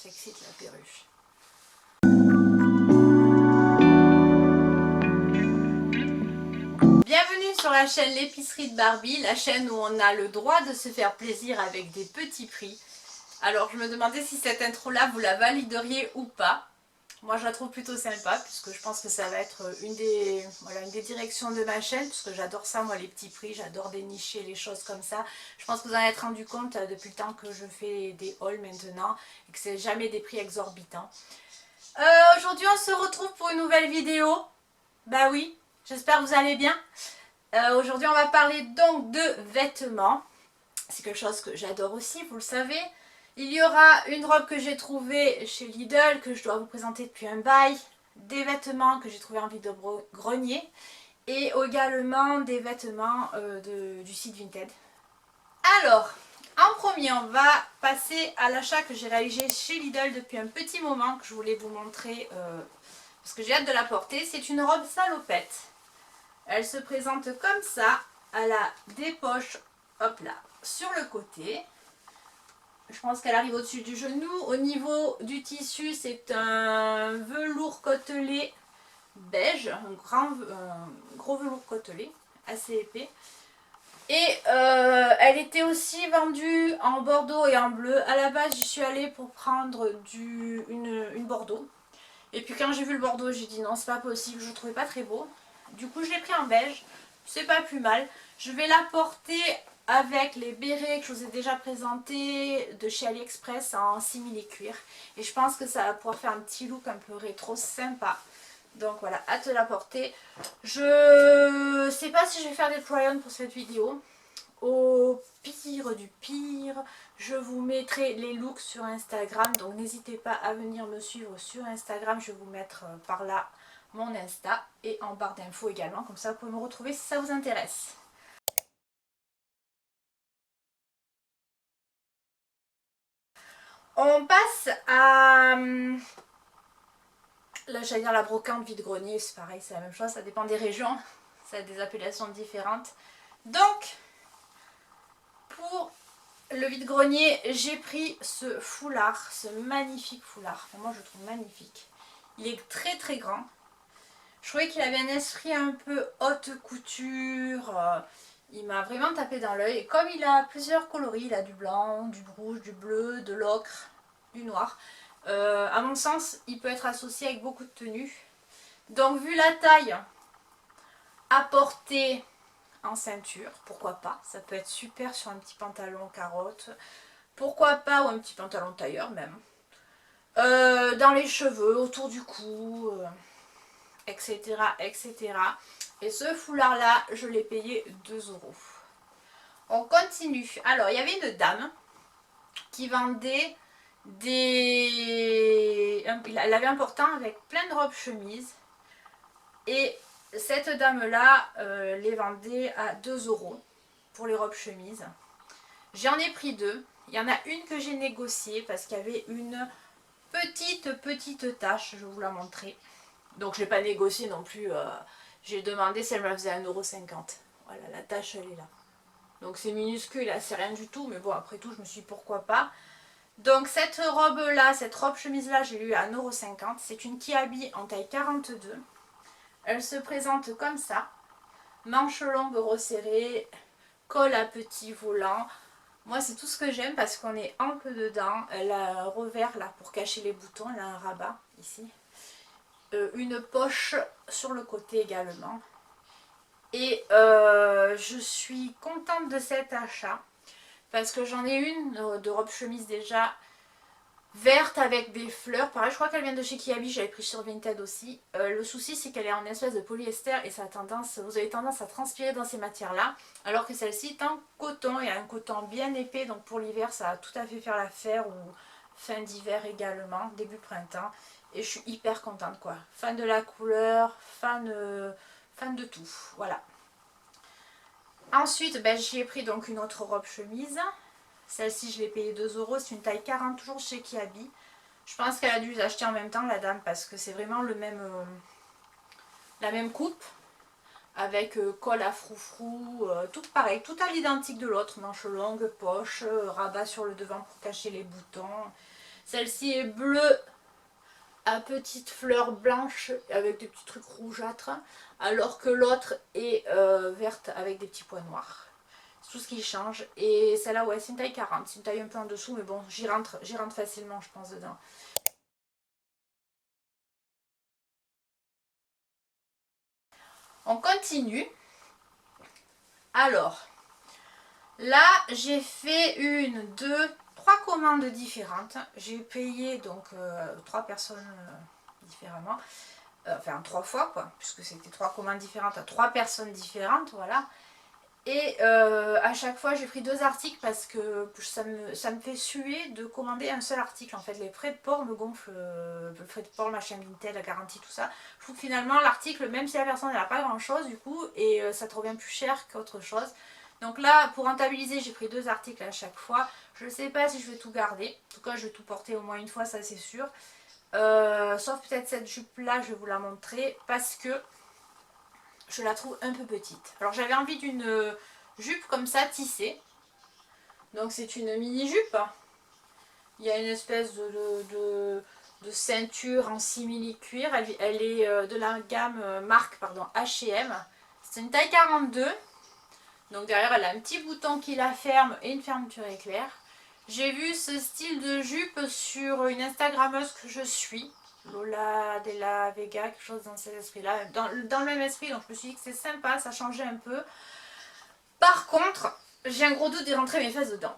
J'excite la perruche. Bienvenue sur la chaîne L'épicerie de Barbie, la chaîne où on a le droit de se faire plaisir avec des petits prix. Alors je me demandais si cette intro là vous la valideriez ou pas. Moi je la trouve plutôt sympa puisque je pense que ça va être une des directions de ma chaîne, puisque j'adore ça moi les petits prix, j'adore dénicher les choses comme ça. Je pense que vous en êtes rendu compte depuis le temps que je fais des hauls maintenant et que c'est jamais des prix exorbitants. Aujourd'hui on se retrouve pour une nouvelle vidéo. Bah oui, j'espère que vous allez bien. Aujourd'hui on va parler donc de vêtements. C'est quelque chose que j'adore aussi, vous le savez. Il y aura une robe que j'ai trouvée chez Lidl, que je dois vous présenter depuis un bail. Des vêtements que j'ai trouvés en vide-grenier. Et également des vêtements du site Vinted. Alors, en premier, on va passer à l'achat que j'ai réalisé chez Lidl depuis un petit moment, que je voulais vous montrer, parce que j'ai hâte de la porter. C'est une robe salopette. Elle se présente comme ça. Elle a des poches, hop là, sur le côté. Je pense qu'elle arrive au-dessus du genou. Au niveau du tissu, c'est un velours côtelé beige, un gros velours côtelé, assez épais. Et elle était aussi vendue en bordeaux et en bleu. À la base, j'y suis allée pour prendre une bordeaux. Et puis quand j'ai vu le bordeaux, j'ai dit non, c'est pas possible, je le trouvais pas très beau. Du coup, je l'ai pris en beige, c'est pas plus mal. Je vais la porter avec les bérets que je vous ai déjà présentés de chez AliExpress en simili cuir. Et je pense que ça va pouvoir faire un petit look un peu rétro sympa. Donc voilà, hâte de la porter. Je sais pas si je vais faire des try-on pour cette vidéo. Au pire du pire, je vous mettrai les looks sur Instagram. Donc n'hésitez pas à venir me suivre sur Instagram. Je vais vous mettre par là mon Insta et en barre d'infos également. Comme ça, vous pouvez me retrouver si ça vous intéresse. On passe à... Là, j'allais dire la brocante vide-grenier. C'est pareil, c'est la même chose. Ça dépend des régions. Ça a des appellations différentes. Donc, pour le vide-grenier, j'ai pris ce foulard, ce magnifique foulard. Enfin, moi, je le trouve magnifique. Il est très très grand. Je trouvais qu'il avait un esprit un peu haute couture. Il m'a vraiment tapé dans l'œil. Et comme il a plusieurs coloris, il a du blanc, du rouge, du bleu, de l'ocre, du noir. À mon sens, il peut être associé avec beaucoup de tenues. Donc, vu la taille à porter en ceinture, pourquoi pas, ça peut être super sur un petit pantalon carotte, pourquoi pas, ou un petit pantalon tailleur même, dans les cheveux, autour du cou, etc., etc. Et ce foulard là, je l'ai payé 2 €. On continue. Alors il y avait une dame qui vendait elle avait un portant avec plein de robes chemises, et cette dame-là les vendait à 2 € pour les robes chemises. J'en ai pris deux. Il y en a une que j'ai négociée parce qu'il y avait une petite tache. Je vais vous la montrer. Donc je n'ai pas négocié non plus. J'ai demandé si elle me la faisait à 1,50 €. Voilà, la tache elle est là. Donc c'est minuscule, c'est rien du tout. Mais bon, après tout, je me suis dit pourquoi pas. Donc cette robe-là, cette robe chemise-là, j'ai eu à 1,50 €. C'est une Kiabi en taille 42. Elle se présente comme ça. Manches longues resserrées, col à petit volant. Moi c'est tout ce que j'aime parce qu'on est ample dedans. Elle a un revers là pour cacher les boutons, elle a un rabat ici. Une poche sur le côté également. Et je suis contente de cet achat parce que j'en ai une de robe chemise déjà verte avec des fleurs. Pareil, je crois qu'elle vient de chez Kiabi, j'avais pris sur Vinted aussi. Le souci c'est qu'elle est en espèce de polyester et ça a tendance, vous avez tendance à transpirer dans ces matières là, alors que celle-ci est en coton et un coton bien épais, donc pour l'hiver ça va tout à fait faire l'affaire, ou fin d'hiver également, début printemps. Et je suis hyper contente quoi. Fan de la couleur, fan de tout. Voilà. Ensuite, ben, j'ai pris donc une autre robe chemise. Celle-ci, je l'ai payée 2 €. C'est une taille 40, toujours chez Kiabi. Je pense qu'elle a dû les acheter en même temps, la dame, parce que c'est vraiment la même coupe. Avec col à froufrou, tout pareil, tout à l'identique de l'autre. Manches longues, poche, rabat sur le devant pour cacher les boutons. Celle-ci est bleue à petites fleurs blanches avec des petits trucs rougeâtres, alors que l'autre est verte avec des petits points noirs. C'est tout ce qui change. Et celle-là, ouais, c'est une taille 40. C'est une taille un peu en dessous, mais bon, j'y rentre facilement, je pense, dedans. On continue. Alors, là, j'ai fait une, deux, trois commandes différentes. J'ai payé donc 3 personnes différemment. Enfin 3 fois quoi, puisque c'était 3 commandes différentes à 3 personnes différentes, voilà. Et à chaque fois j'ai pris 2 articles parce que ça me fait suer de commander un seul article. En fait les frais de port me gonflent, le frais de port, machin Vinted, la garantie, tout ça. Je trouve que finalement l'article, même si la personne n'a pas grand chose du coup, et ça te revient plus cher qu'autre chose. Donc là pour rentabiliser j'ai pris 2 articles à chaque fois. Je ne sais pas si je vais tout garder, en tout cas je vais tout porter au moins une fois, ça c'est sûr. Sauf peut-être cette jupe là, je vais vous la montrer parce que je la trouve un peu petite. Alors j'avais envie d'une jupe comme ça tissée. Donc c'est une mini jupe. Il y a une espèce de ceinture en simili cuir. Elle est de la gamme marque pardon, H&M. C'est une taille 42. Donc derrière elle a un petit bouton qui la ferme et une fermeture éclair. J'ai vu ce style de jupe sur une Instagrammeuse que je suis, Lola Della Vega, quelque chose dans cet esprit-là, dans le même esprit, donc je me suis dit que c'est sympa, ça changeait un peu. Par contre, j'ai un gros doute d'y rentrer mes fesses dedans.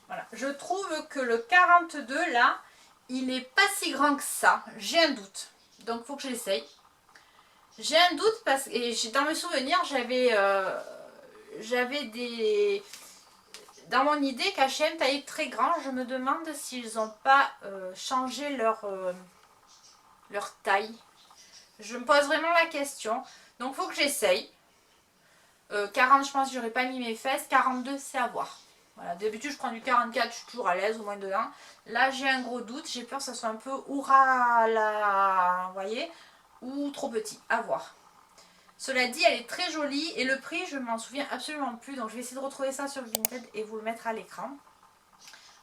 Voilà. Je trouve que le 42 là, il est pas si grand que ça, j'ai un doute, donc il faut que je l'essaye. J'ai un doute parce que dans mes souvenirs, j'avais des... Dans mon idée qu'H&M taille très grand, je me demande s'ils n'ont pas changé leur taille. Je me pose vraiment la question. Donc il faut que j'essaye. 40 je pense que j'aurais pas mis mes fesses. 42 c'est à voir. Voilà, d'habitude je prends du 44, je suis toujours à l'aise au moins dedans. Là j'ai un gros doute, j'ai peur que ça soit un peu ourala, vous voyez, ou trop petit, à voir. Cela dit, elle est très jolie et le prix, je ne m'en souviens absolument plus. Donc je vais essayer de retrouver ça sur Vinted et vous le mettre à l'écran.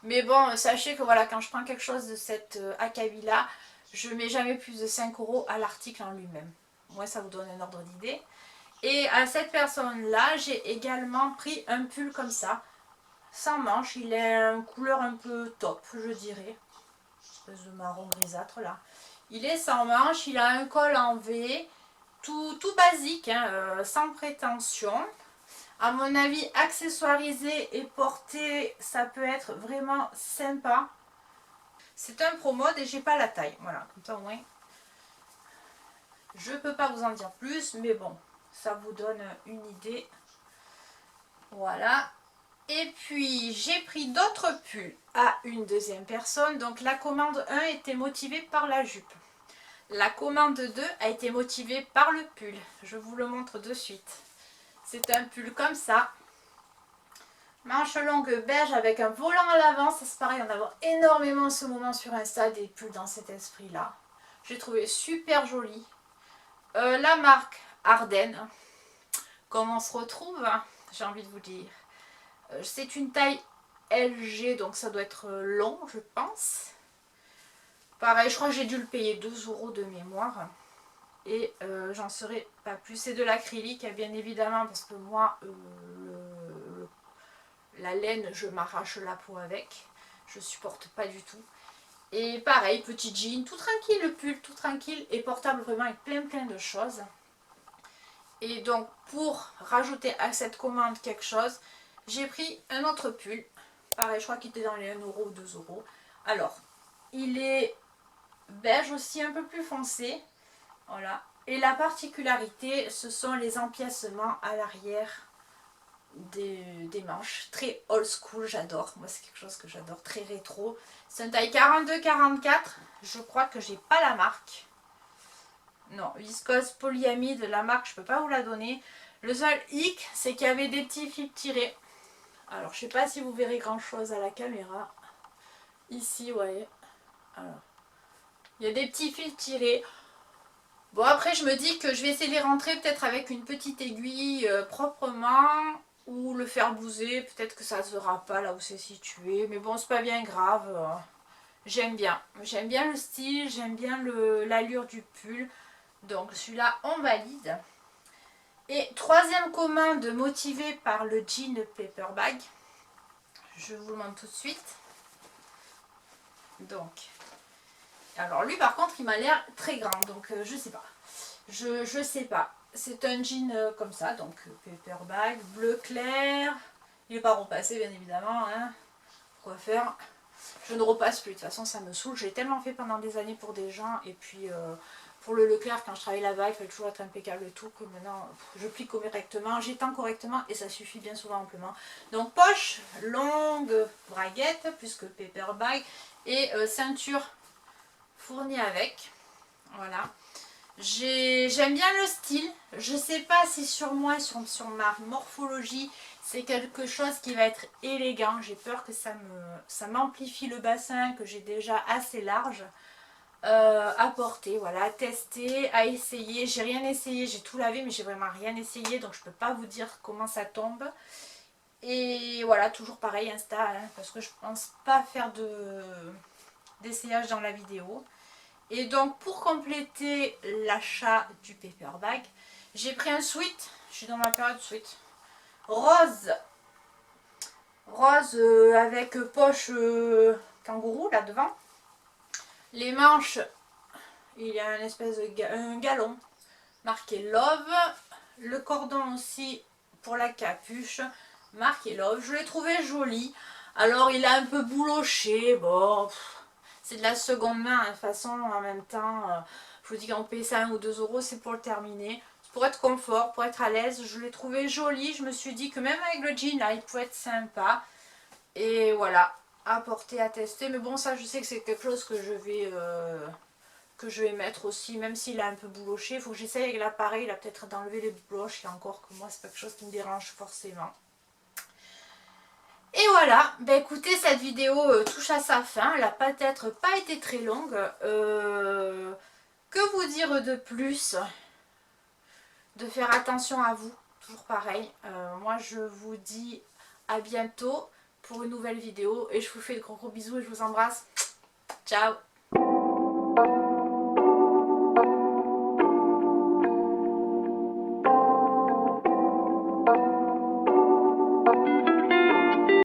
Mais bon, sachez que voilà, quand je prends quelque chose de cette acabit-là, je ne mets jamais plus de 5 € à l'article en lui-même. Moi, ça vous donne un ordre d'idée. Et à cette personne-là, j'ai également pris un pull comme ça, sans manches. Il est une couleur un peu top, je dirais. Une espèce de marron grisâtre là. Il est sans manches, il a un col en V. Tout basique, hein, sans prétention. À mon avis, accessoirisé et porté, ça peut être vraiment sympa. C'est un pro mode et j'ai pas la taille. Voilà, comme ça au moins. Je peux pas vous en dire plus, mais bon, ça vous donne une idée. Voilà. Et puis, j'ai pris d'autres pulls à une deuxième personne. Donc, la commande 1 était motivée par la jupe. La commande 2 a été motivée par le pull. Je vous le montre de suite. C'est un pull comme ça. Manche longue beige avec un volant à l'avant. Ça c'est pareil, on en a énormément en ce moment sur Insta des pulls dans cet esprit-là. J'ai trouvé super joli. La marque Ardennes. Comment on se retrouve, j'ai envie de vous dire. C'est une taille LG, donc ça doit être long, je pense. Pareil, je crois que j'ai dû le payer 2 € de mémoire. Et j'en serai pas plus. C'est de l'acrylique, bien évidemment, parce que moi, la laine, je m'arrache la peau avec. Je supporte pas du tout. Et pareil, petit jean, tout tranquille, le pull, tout tranquille, et portable vraiment avec plein de choses. Et donc, pour rajouter à cette commande quelque chose, j'ai pris un autre pull. Pareil, je crois qu'il était dans les 1 € ou 2 €. Alors, il est beige aussi, un peu plus foncé. Voilà. Et la particularité, ce sont les empiècements à l'arrière des manches. Très old school, j'adore. Moi, c'est quelque chose que j'adore. Très rétro. C'est une taille 42-44. Je crois que j'ai pas la marque. Non, viscose polyamide, la marque, je peux pas vous la donner. Le seul hic, c'est qu'il y avait des petits fils tirés. Alors, je sais pas si vous verrez grand chose à la caméra. Ici, ouais. Alors, il y a des petits fils tirés. Bon, après, je me dis que je vais essayer de les rentrer peut-être avec une petite aiguille proprement. Ou le faire bouser. Peut-être que ça ne se verra pas là où c'est situé. Mais bon, c'est pas bien grave. j'aime bien le style, j'aime bien l'allure du pull. Donc celui-là on valide. Et troisième commande motivée par le jean Paper Bag. Je vous le montre tout de suite. Donc, alors lui par contre il m'a l'air très grand, donc je sais pas. Je sais pas. C'est un jean comme ça, donc Paper Bag, bleu clair. Il n'est pas repassé bien évidemment, hein. Quoi faire? Je ne repasse plus, de toute façon ça me saoule. J'ai tellement fait pendant des années pour des gens, et puis pour le Leclerc quand je travaillais là-bas il fallait toujours être impeccable et tout, que maintenant je plie correctement, j'étends correctement et ça suffit bien souvent amplement. Donc poche longue, braguette plus que Paper Bag et ceinture fournie avec, voilà. J'aime bien le style, je sais pas si sur moi, sur ma morphologie, c'est quelque chose qui va être élégant. J'ai peur que ça m'amplifie le bassin que j'ai déjà assez large. À porter, voilà, à tester, à essayer. J'ai rien essayé, j'ai tout lavé mais j'ai vraiment rien essayé, donc je peux pas vous dire comment ça tombe. Et voilà, toujours pareil Insta, hein, parce que je pense pas faire d'essayage dans la vidéo. Et donc pour compléter l'achat du Paper Bag, j'ai pris un sweat, je suis dans ma période sweat, rose avec poche kangourou là devant. Les manches, il y a un espèce de un galon marqué Love. Le cordon aussi pour la capuche marqué Love. Je l'ai trouvé joli. Alors il a un peu bouloché, bon, c'est de la seconde main, de toute façon en même temps, je vous dis qu'on paye ça 1 ou 2 euros, c'est pour le terminer. Pour être confort, pour être à l'aise, je l'ai trouvé joli. Je me suis dit que même avec le jean là, il pouvait être sympa. Et voilà, à porter, à tester. Mais bon, ça je sais que c'est quelque chose que je vais mettre aussi, même s'il est un peu bouloché. Il faut que j'essaye avec l'appareil, là peut-être d'enlever les bouloches. Et encore que moi, c'est pas quelque chose qui me dérange forcément. Et voilà, ben écoutez, cette vidéo touche à sa fin. Elle n'a peut-être pas été très longue. Que vous dire de plus? De faire attention à vous, toujours pareil. Moi, je vous dis à bientôt pour une nouvelle vidéo. Et je vous fais de gros bisous et je vous embrasse. Ciao!